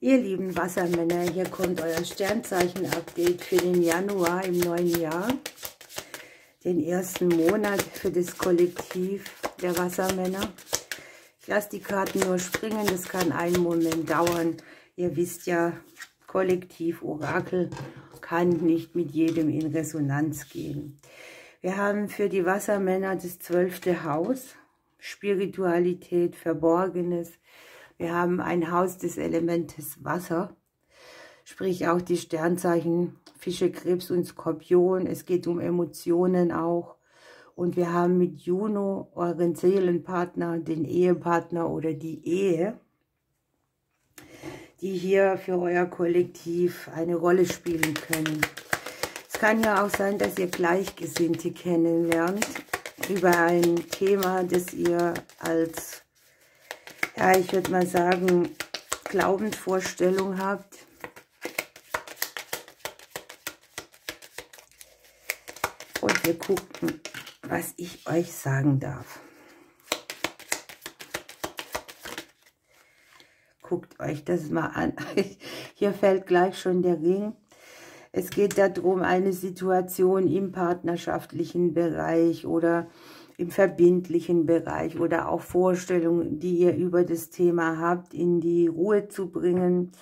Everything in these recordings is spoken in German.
Ihr lieben Wassermänner, hier kommt euer Sternzeichen-Update für den Januar im neuen Jahr. Den ersten Monat für das Kollektiv der Wassermänner. Ich lasse die Karten nur springen, das kann einen Moment dauern. Ihr wisst ja, Kollektiv Orakel kann nicht mit jedem in Resonanz gehen. Wir haben für die Wassermänner das 12. Haus, Spiritualität, Verborgenes. Wir haben ein Haus des Elementes Wasser, sprich auch die Sternzeichen Fische, Krebs und Skorpion. Es geht um Emotionen auch. Und wir haben mit Juno euren Seelenpartner, den Ehepartner oder die Ehe, die hier für euer Kollektiv eine Rolle spielen können. Es kann ja auch sein, dass ihr Gleichgesinnte kennenlernt über ein Thema, das ihr als, ja, ich würde mal sagen, Glaubensvorstellung habt. Und wir gucken, was ich euch sagen darf. Guckt euch das mal an. Hier fällt gleich schon der Ring. Es geht darum, eine Situation im partnerschaftlichen Bereich oder im verbindlichen Bereich oder auch Vorstellungen, die ihr über das Thema habt, in die Ruhe zu bringen.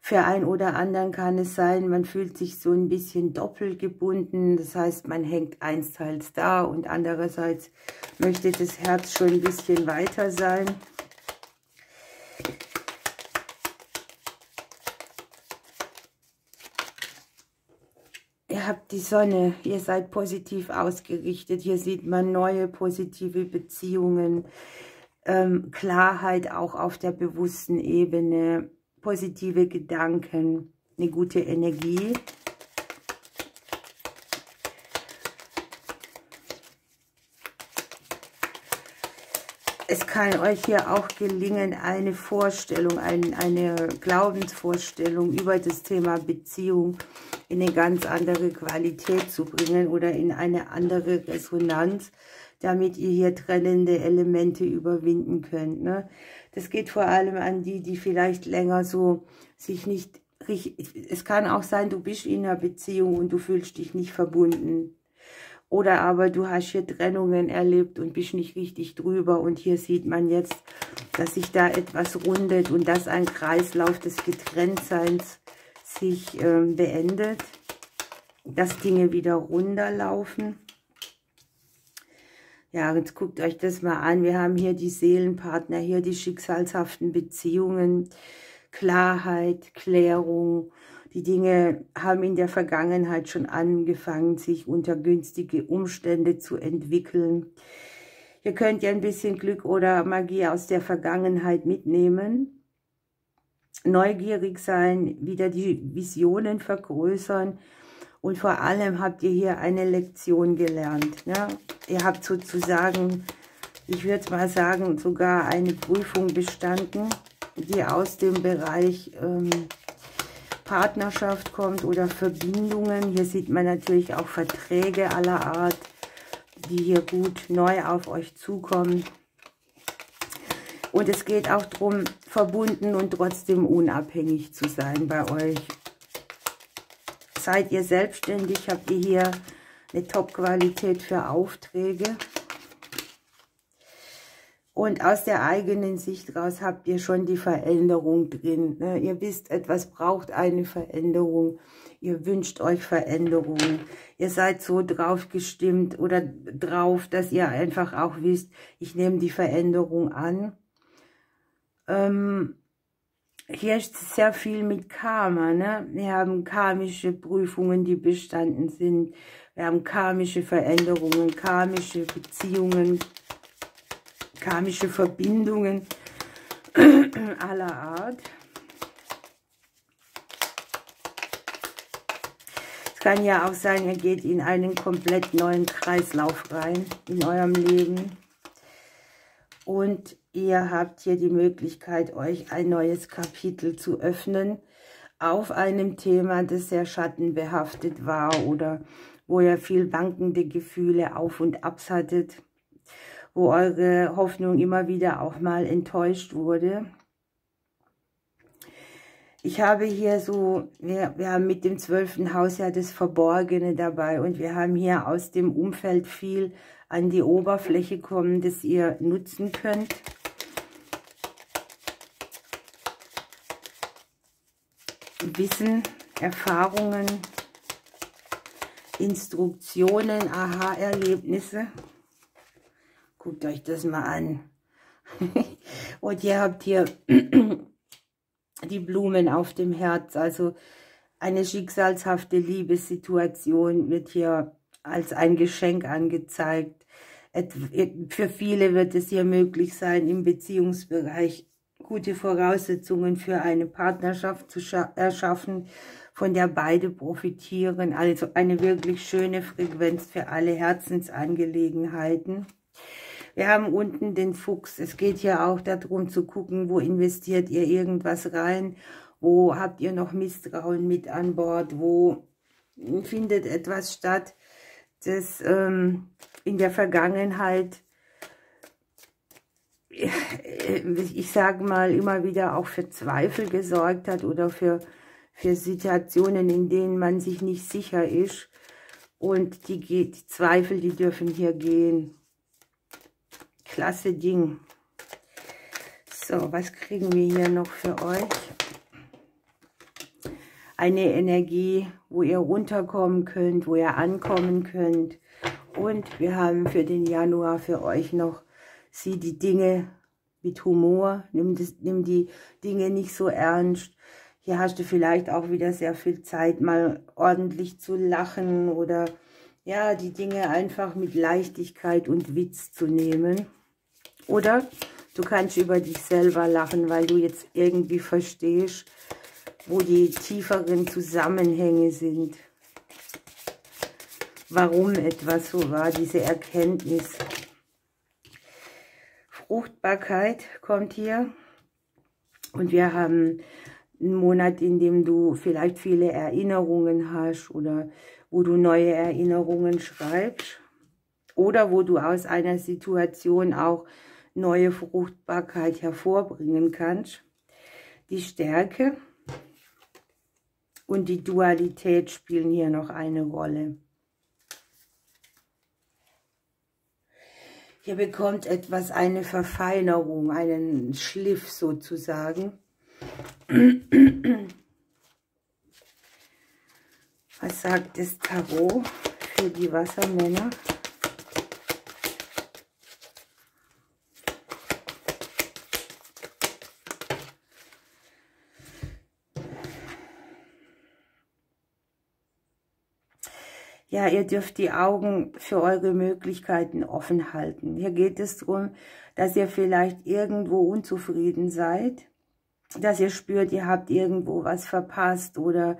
Für einen oder anderen kann es sein, man fühlt sich so ein bisschen doppelt gebunden. Das heißt, man hängt einsteils da und andererseits möchte das Herz schon ein bisschen weiter sein. Ihr habt die Sonne, ihr seid positiv ausgerichtet. Hier sieht man neue positive Beziehungen, Klarheit auch auf der bewussten Ebene, positive Gedanken, eine gute Energie. Es kann euch hier auch gelingen, eine Vorstellung, eine Glaubensvorstellung über das Thema Beziehung in eine ganz andere Qualität zu bringen oder in eine andere Resonanz, damit ihr hier trennende Elemente überwinden könnt. Ne? Das geht vor allem an die, die vielleicht länger so sich nicht richtig... Es kann auch sein, du bist in einer Beziehung und du fühlst dich nicht verbunden. Oder aber du hast hier Trennungen erlebt und bist nicht richtig drüber. Und hier sieht man jetzt, dass sich da etwas rundet und dass ein Kreislauf des Getrenntseins sich beendet, dass Dinge wieder runterlaufen. Ja, jetzt guckt euch das mal an. Wir haben hier die Seelenpartner, hier die schicksalshaften Beziehungen, Klarheit, Klärung. Die Dinge haben in der Vergangenheit schon angefangen, sich unter günstige Umstände zu entwickeln. Ihr könnt ja ein bisschen Glück oder Magie aus der Vergangenheit mitnehmen. Neugierig sein, wieder die Visionen vergrößern und vor allem habt ihr hier eine Lektion gelernt. Ne? Ihr habt sozusagen, ich würde mal sagen, sogar eine Prüfung bestanden, die aus dem Bereich Partnerschaft kommt oder Verbindungen. Hier sieht man natürlich auch Verträge aller Art, die hier gut neu auf euch zukommen. Und es geht auch darum, verbunden und trotzdem unabhängig zu sein bei euch. Seid ihr selbstständig, habt ihr hier eine Top-Qualität für Aufträge. Und aus der eigenen Sicht raus habt ihr schon die Veränderung drin. Ne? Ihr wisst, etwas braucht eine Veränderung. Ihr wünscht euch Veränderungen. Ihr seid so drauf gestimmt oder drauf, dass ihr einfach auch wisst, ich nehme die Veränderung an. Hier ist sehr viel mit Karma. Ne? Wir haben karmische Prüfungen, die bestanden sind. Wir haben karmische Veränderungen, karmische Beziehungen, karmische Verbindungen aller Art. Es kann ja auch sein, ihr geht in einen komplett neuen Kreislauf rein in eurem Leben. Und ihr habt hier die Möglichkeit, euch ein neues Kapitel zu öffnen auf einem Thema, das sehr schattenbehaftet war oder wo ihr viel wankende Gefühle auf und abs hattet, wo eure Hoffnung immer wieder auch mal enttäuscht wurde. Ich habe hier so, wir haben mit dem 12. Haus ja das Verborgene dabei und wir haben hier aus dem Umfeld viel an die Oberfläche kommen, das ihr nutzen könnt. Wissen, Erfahrungen, Instruktionen, Aha-Erlebnisse. Guckt euch das mal an. Und ihr habt hier die Blumen auf dem Herz, also eine schicksalshafte Liebessituation wird hier als ein Geschenk angezeigt. Für viele wird es hier möglich sein, im Beziehungsbereich gute Voraussetzungen für eine Partnerschaft zu erschaffen, von der beide profitieren. Also eine wirklich schöne Frequenz für alle Herzensangelegenheiten. Wir haben unten den Fuchs. Es geht hier auch darum zu gucken, wo investiert ihr irgendwas rein, wo habt ihr noch Misstrauen mit an Bord, wo findet etwas statt, das in der Vergangenheit, ich sage mal, immer wieder auch für Zweifel gesorgt hat oder für Situationen, in denen man sich nicht sicher ist. Und die Zweifel, die dürfen hier gehen. Klasse Ding. So, was kriegen wir hier noch für euch? Eine Energie, wo ihr runterkommen könnt, wo ihr ankommen könnt. Und wir haben für den Januar für euch noch, sieh die Dinge mit Humor, nimm die Dinge nicht so ernst. Hier hast du vielleicht auch wieder sehr viel Zeit, mal ordentlich zu lachen oder ja, die Dinge einfach mit Leichtigkeit und Witz zu nehmen. Oder du kannst über dich selber lachen, weil du jetzt irgendwie verstehst, wo die tieferen Zusammenhänge sind. Warum etwas so war, diese Erkenntnis. Fruchtbarkeit kommt hier. Und wir haben einen Monat, in dem du vielleicht viele Erinnerungen hast oder wo du neue Erinnerungen schreibst. Oder wo du aus einer Situation auch neue Fruchtbarkeit hervorbringen kannst. Die Stärke und die Dualität spielen hier noch eine Rolle. Hier bekommt etwas eine Verfeinerung, einen Schliff sozusagen. Was sagt das Tarot für die Wassermänner? Ja, ihr dürft die Augen für eure Möglichkeiten offen halten. Hier geht es darum, dass ihr vielleicht irgendwo unzufrieden seid, dass ihr spürt, ihr habt irgendwo was verpasst oder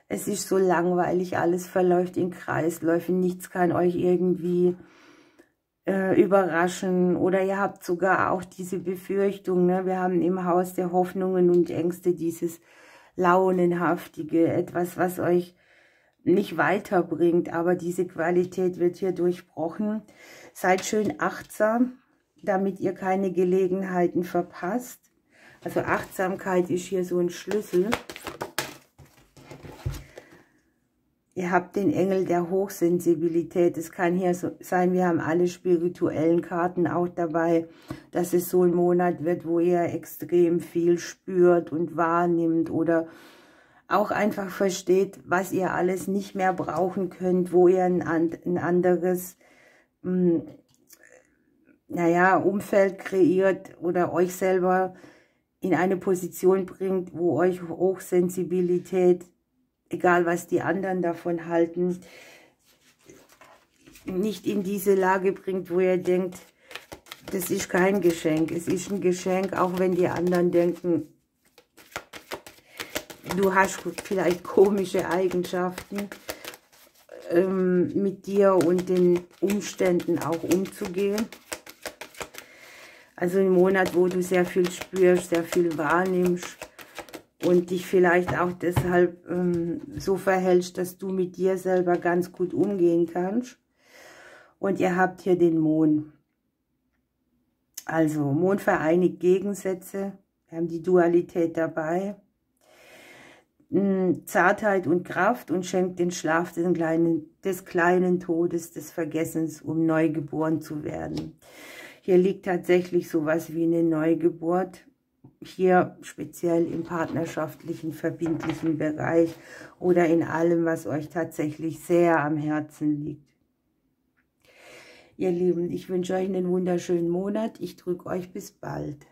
es ist so langweilig, alles verläuft in Kreisläufen, nichts kann euch irgendwie überraschen oder ihr habt sogar auch diese Befürchtung, ne? Wir haben im Haus der Hoffnungen und Ängste dieses Launenhaftige, etwas, was euch nicht weiterbringt, aber diese Qualität wird hier durchbrochen. Seid schön achtsam, damit ihr keine Gelegenheiten verpasst. Also Achtsamkeit ist hier so ein Schlüssel. Ihr habt den Engel der Hochsensibilität. Es kann hier so sein, wir haben alle spirituellen Karten auch dabei, dass es so ein Monat wird, wo ihr extrem viel spürt und wahrnimmt oder auch einfach versteht, was ihr alles nicht mehr brauchen könnt, wo ihr ein anderes Umfeld kreiert oder euch selber in eine Position bringt, wo euch Hochsensibilität, egal was die anderen davon halten, nicht in diese Lage bringt, wo ihr denkt, das ist kein Geschenk. Es ist ein Geschenk, auch wenn die anderen denken, du hast vielleicht komische Eigenschaften, mit dir und den Umständen auch umzugehen. Also ein Monat, wo du sehr viel spürst, sehr viel wahrnimmst und dich vielleicht auch deshalb so verhältst, dass du mit dir selber ganz gut umgehen kannst. Und ihr habt hier den Mond. Also Mond vereinigt Gegensätze, wir haben die Dualität dabei. Zartheit und Kraft und schenkt den Schlaf des kleinen Todes, des Vergessens, um neu geboren zu werden. Hier liegt tatsächlich sowas wie eine Neugeburt, hier speziell im partnerschaftlichen, verbindlichen Bereich oder in allem, was euch tatsächlich sehr am Herzen liegt. Ihr Lieben, ich wünsche euch einen wunderschönen Monat. Ich drücke euch bis bald.